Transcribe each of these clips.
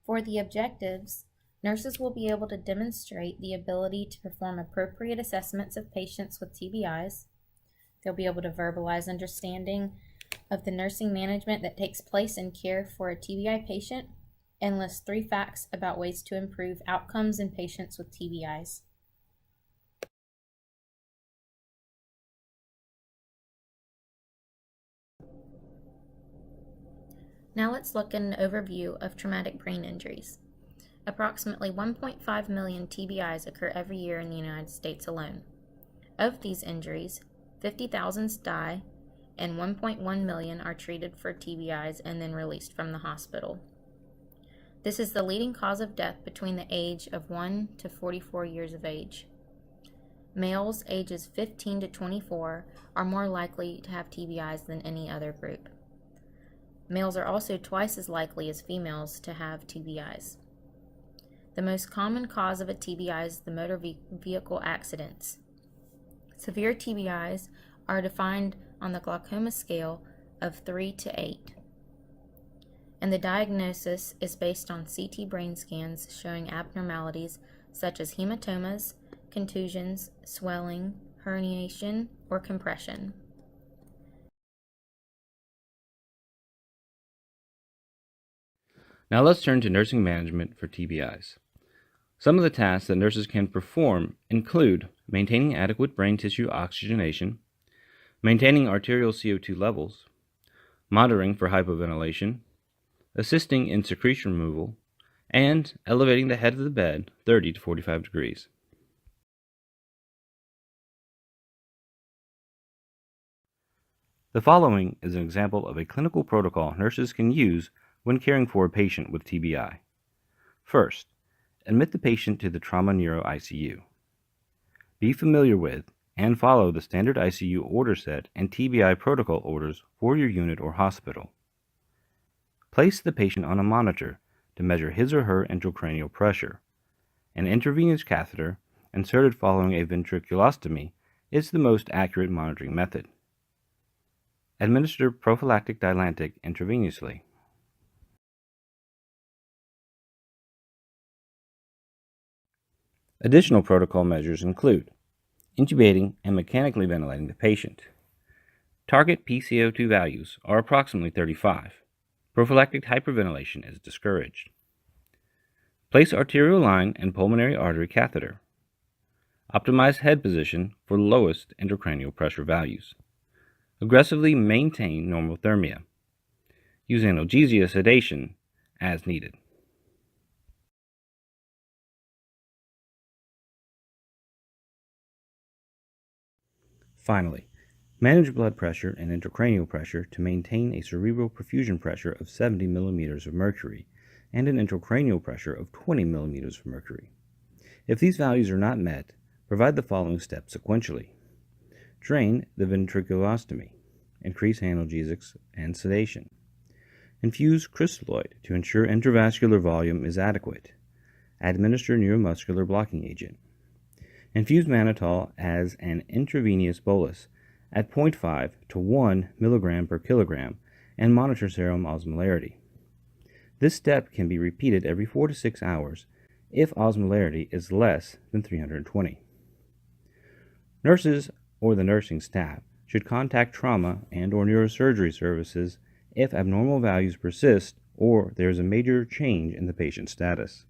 For the objectives, nurses will be able to demonstrate the ability to perform appropriate assessments of patients with TBIs. They'll be able to verbalize understanding of the nursing management that takes place in care for a TBI patient and list 3 facts about ways to improve outcomes in patients with TBIs. Now let's look at an overview of traumatic brain injuries. Approximately 1.5 million TBIs occur every year in the United States alone. Of these injuries, 50,000 die and 1.1 million are treated for TBIs and then released from the hospital. This is the leading cause of death between the age of 1 to 44 years of age. Males ages 15 to 24 are more likely to have TBIs than any other group. Males are also twice as likely as females to have TBIs. The most common cause of a TBI is the motor vehicle accidents. Severe TBIs are defined on the glaucoma scale of 3 to 8. And the diagnosis is based on CT brain scans showing abnormalities such as hematomas, contusions, swelling, herniation, or compression. Now let's turn to nursing management for TBIs. Some of the tasks that nurses can perform include maintaining adequate brain tissue oxygenation, maintaining arterial CO2 levels, monitoring for hypoventilation, assisting in secretion removal, and elevating the head of the bed 30 to 45 degrees. The following is an example of a clinical protocol nurses can use when caring for a patient with TBI. First, admit the patient to the trauma neuro ICU. Be familiar with and follow the standard ICU order set and TBI protocol orders for your unit or hospital. Place the patient on a monitor to measure his or her intracranial pressure. An intravenous catheter inserted following a ventriculostomy is the most accurate monitoring method. Administer prophylactic Dilantic intravenously. Additional protocol measures include intubating and mechanically ventilating the patient. Target PCO2 values are approximately 35. Prophylactic hyperventilation is discouraged. Place arterial line and pulmonary artery catheter. Optimize head position for lowest intracranial pressure values. Aggressively maintain normothermia. Use analgesia sedation as needed. Finally, manage blood pressure and intracranial pressure to maintain a cerebral perfusion pressure of 70 millimeters of mercury and an intracranial pressure of 20 millimeters of mercury. If these values are not met, provide the following steps sequentially. Drain the ventriculostomy. Increase analgesics and sedation. Infuse crystalloid to ensure intravascular volume is adequate. Administer neuromuscular blocking agent. Infuse mannitol as an intravenous bolus at 0.5 to 1 milligram per kilogram and monitor serum osmolarity. This step can be repeated every 4 to 6 hours if osmolarity is less than 320. Nurses or the nursing staff should contact trauma and/or neurosurgery services if abnormal values persist or there is a major change in the patient's status.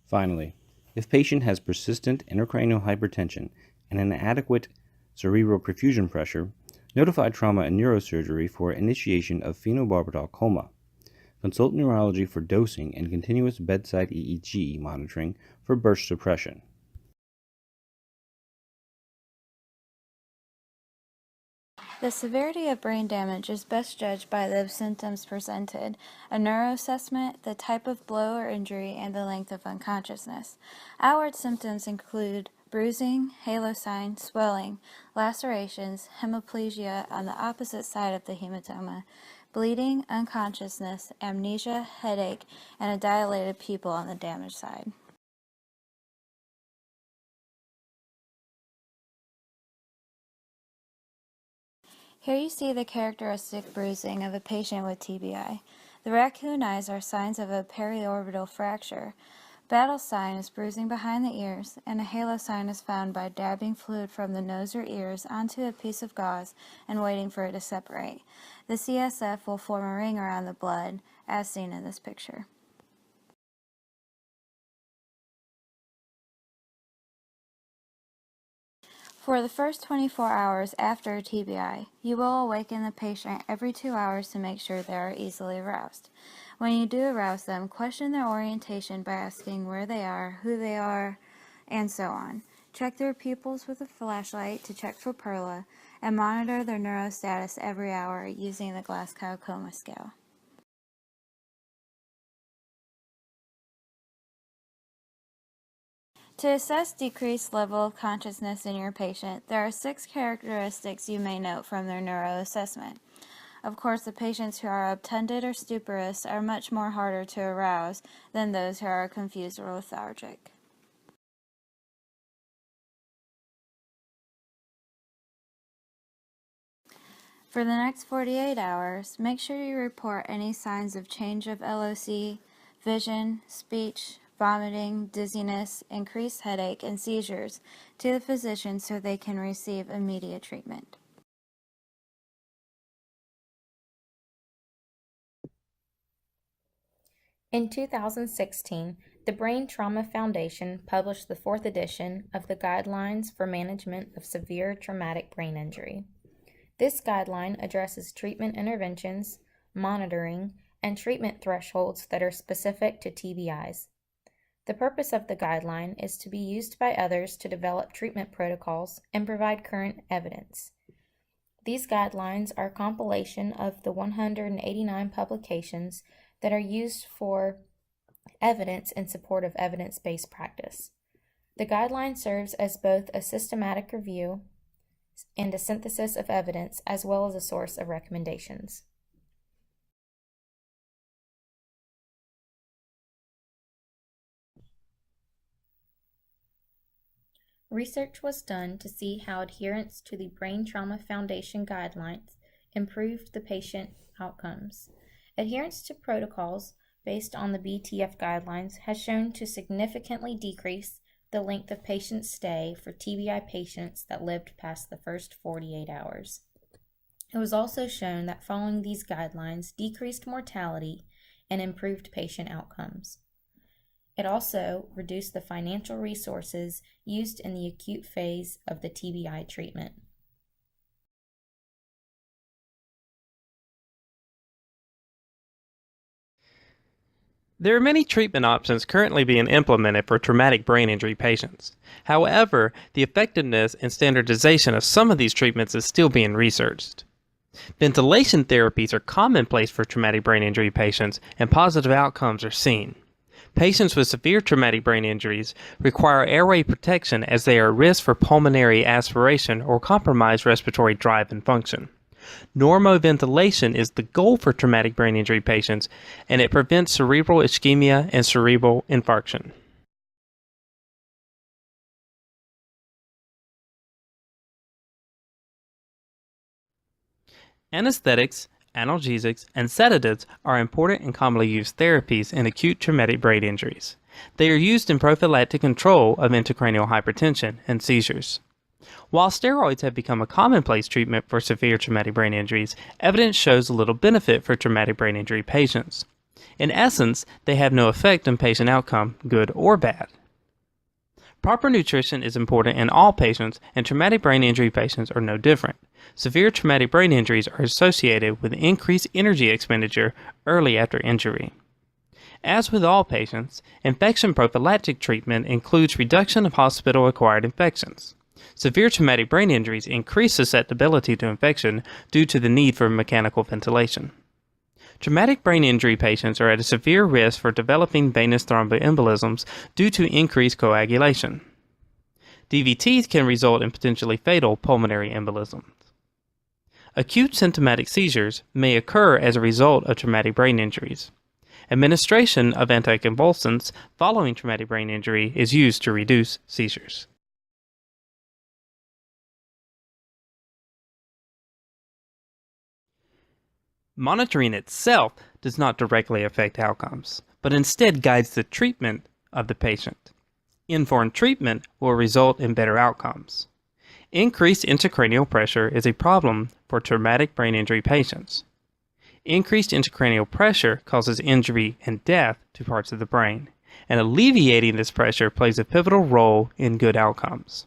Finally, if patient has persistent intracranial hypertension and an inadequate cerebral perfusion pressure, notify trauma and neurosurgery for initiation of phenobarbital coma. Consult neurology for dosing and continuous bedside EEG monitoring for burst suppression. The severity of brain damage is best judged by the symptoms presented, a neuroassessment, the type of blow or injury, and the length of unconsciousness. Outward symptoms include bruising, halo sign, swelling, lacerations, hemiplegia on the opposite side of the hematoma, bleeding, unconsciousness, amnesia, headache, and a dilated pupil on the damaged side. Here you see the characteristic bruising of a patient with TBI. The raccoon eyes are signs of a periorbital fracture. Battle sign is bruising behind the ears, and a halo sign is found by dabbing fluid from the nose or ears onto a piece of gauze and waiting for it to separate. The CSF will form a ring around the blood, as seen in this picture. For the first 24 hours after a TBI, you will awaken the patient every 2 hours to make sure they are easily aroused. When you do arouse them, question their orientation by asking where they are, who they are, and so on. Check their pupils with a flashlight to check for perla, and monitor their neurostatus every hour using the Glasgow Coma Scale. To assess decreased level of consciousness in your patient, there are 6 characteristics you may note from their neuroassessment. Of course, the patients who are obtunded or stuporous are much more harder to arouse than those who are confused or lethargic. For the next 48 hours, make sure you report any signs of change of LOC, vision, speech, vomiting, dizziness, increased headache, and seizures to the physician so they can receive immediate treatment. In 2016, the Brain Trauma Foundation published the 4th edition of the Guidelines for Management of Severe Traumatic Brain Injury. This guideline addresses treatment interventions, monitoring, and treatment thresholds that are specific to TBIs. The purpose of the guideline is to be used by others to develop treatment protocols and provide current evidence. These guidelines are a compilation of the 189 publications that are used for evidence in support of evidence-based practice. The guideline serves as both a systematic review and a synthesis of evidence, as well as a source of recommendations. Research was done to see how adherence to the Brain Trauma Foundation guidelines improved the patient outcomes. Adherence to protocols based on the BTF guidelines has shown to significantly decrease the length of patient stay for TBI patients that lived past the first 48 hours. It was also shown that following these guidelines decreased mortality and improved patient outcomes. It also reduced the financial resources used in the acute phase of the TBI treatment. There are many treatment options currently being implemented for traumatic brain injury patients. However, the effectiveness and standardization of some of these treatments is still being researched. Ventilation therapies are commonplace for traumatic brain injury patients, and positive outcomes are seen. Patients with severe traumatic brain injuries require airway protection as they are at risk for pulmonary aspiration or compromised respiratory drive and function. Normoventilation is the goal for traumatic brain injury patients, and it prevents cerebral ischemia and cerebral infarction. Anesthetics, analgesics, and sedatives are important and commonly used therapies in acute traumatic brain injuries. They are used in prophylactic control of intracranial hypertension and seizures. While steroids have become a commonplace treatment for severe traumatic brain injuries, evidence shows little benefit for traumatic brain injury patients. In essence, they have no effect on patient outcome, good or bad. Proper nutrition is important in all patients, and traumatic brain injury patients are no different. Severe traumatic brain injuries are associated with increased energy expenditure early after injury. As with all patients, infection prophylactic treatment includes reduction of hospital-acquired infections. Severe traumatic brain injuries increase susceptibility to infection due to the need for mechanical ventilation. Traumatic brain injury patients are at a severe risk for developing venous thromboembolisms due to increased coagulation. DVTs can result in potentially fatal pulmonary embolisms. Acute symptomatic seizures may occur as a result of traumatic brain injuries. Administration of anticonvulsants following traumatic brain injury is used to reduce seizures. Monitoring itself does not directly affect outcomes, but instead guides the treatment of the patient. Informed treatment will result in better outcomes. Increased intracranial pressure is a problem for traumatic brain injury patients. Increased intracranial pressure causes injury and death to parts of the brain, and alleviating this pressure plays a pivotal role in good outcomes.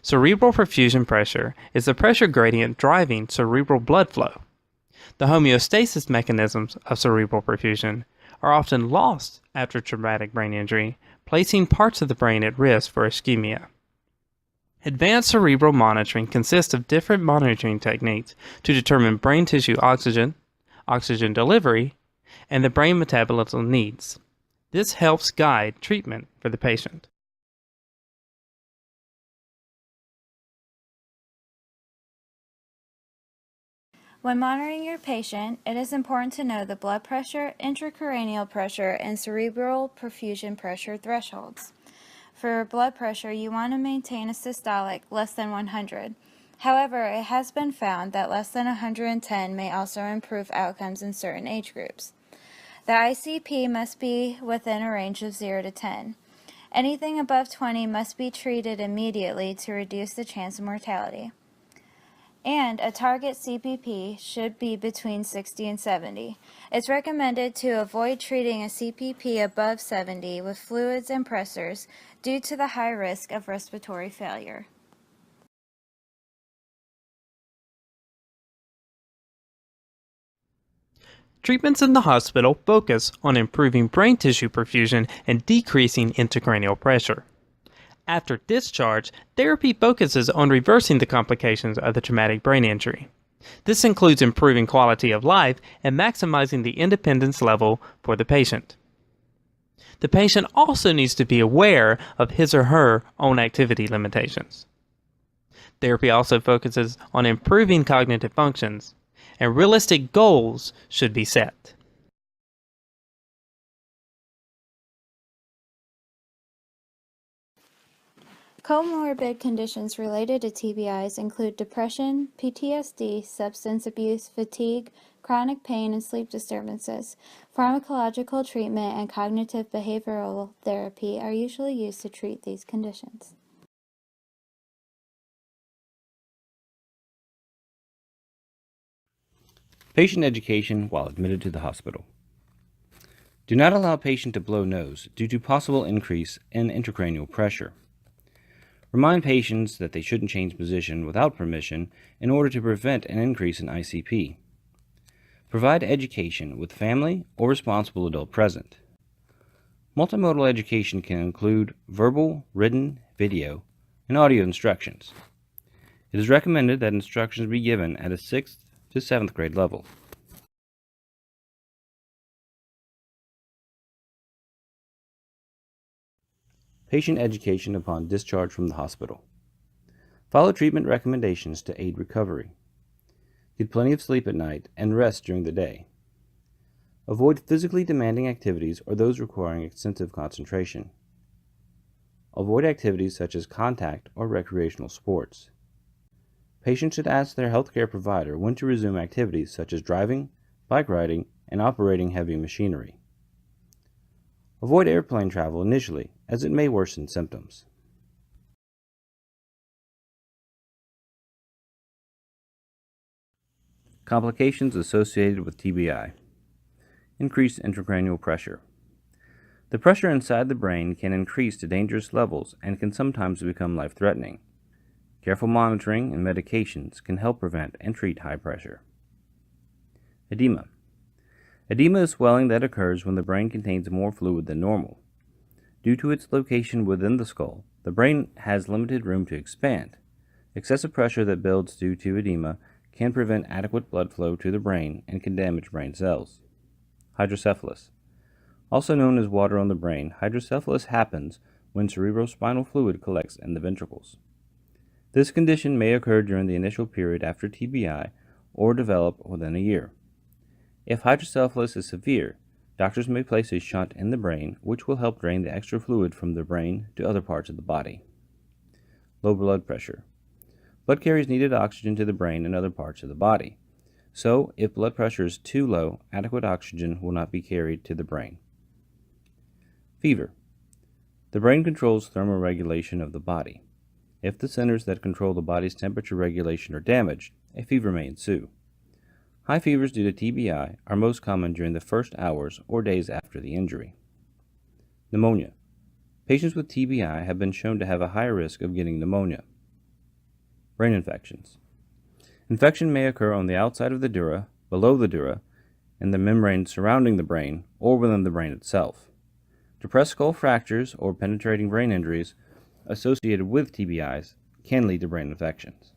Cerebral perfusion pressure is the pressure gradient driving cerebral blood flow. The homeostasis mechanisms of cerebral perfusion are often lost after traumatic brain injury, placing parts of the brain at risk for ischemia. Advanced cerebral monitoring consists of different monitoring techniques to determine brain tissue oxygen delivery, and the brain metabolism needs. This helps guide treatment for the patient. When monitoring your patient, it is important to know the blood pressure, intracranial pressure, and cerebral perfusion pressure thresholds. For blood pressure, you want to maintain a systolic less than 100. However, it has been found that less than 110 may also improve outcomes in certain age groups. The ICP must be within a range of 0 to 10. Anything above 20 must be treated immediately to reduce the chance of mortality. And a target CPP should be between 60 and 70. It's recommended to avoid treating a CPP above 70 with fluids and pressors due to the high risk of respiratory failure. Treatments in the hospital focus on improving brain tissue perfusion and decreasing intracranial pressure. After discharge, therapy focuses on reversing the complications of the traumatic brain injury. This includes improving quality of life and maximizing the independence level for the patient. The patient also needs to be aware of his or her own activity limitations. Therapy also focuses on improving cognitive functions, and realistic goals should be set. Comorbid conditions related to TBIs include depression, PTSD, substance abuse, fatigue, chronic pain, and sleep disturbances. Pharmacological treatment and cognitive behavioral therapy are usually used to treat these conditions. Patient education while admitted to the hospital. Do not allow patient to blow nose due to possible increase in intracranial pressure. Remind patients that they shouldn't change position without permission in order to prevent an increase in ICP. Provide education with family or responsible adult present. Multimodal education can include verbal, written, video, and audio instructions. It is recommended that instructions be given at a 6th to 7th grade level. Patient education upon discharge from the hospital. Follow treatment recommendations to aid recovery. Get plenty of sleep at night and rest during the day. Avoid physically demanding activities or those requiring extensive concentration. Avoid activities such as contact or recreational sports. Patients should ask their healthcare provider when to resume activities such as driving, bike riding, and operating heavy machinery. Avoid airplane travel initially, as it may worsen symptoms. Complications associated with TBI. Increased intracranial pressure. The pressure inside the brain can increase to dangerous levels and can sometimes become life-threatening. Careful monitoring and medications can help prevent and treat high pressure. Edema. Edema is swelling that occurs when the brain contains more fluid than normal. Due to its location within the skull, the brain has limited room to expand. Excessive pressure that builds due to edema can prevent adequate blood flow to the brain and can damage brain cells. Hydrocephalus. Also known as water on the brain, hydrocephalus happens when cerebrospinal fluid collects in the ventricles. This condition may occur during the initial period after TBI or develop within a year. If hydrocephalus is severe, doctors may place a shunt in the brain, which will help drain the extra fluid from the brain to other parts of the body. Low blood pressure. Blood carries needed oxygen to the brain and other parts of the body. So, if blood pressure is too low, adequate oxygen will not be carried to the brain. Fever. The brain controls thermoregulation of the body. If the centers that control the body's temperature regulation are damaged, a fever may ensue. High fevers due to TBI are most common during the first hours or days after the injury. Pneumonia. Patients with TBI have been shown to have a higher risk of getting pneumonia. Brain infections. Infection may occur on the outside of the dura, below the dura, in the membrane surrounding the brain, or within the brain itself. Depressed skull fractures or penetrating brain injuries associated with TBIs can lead to brain infections.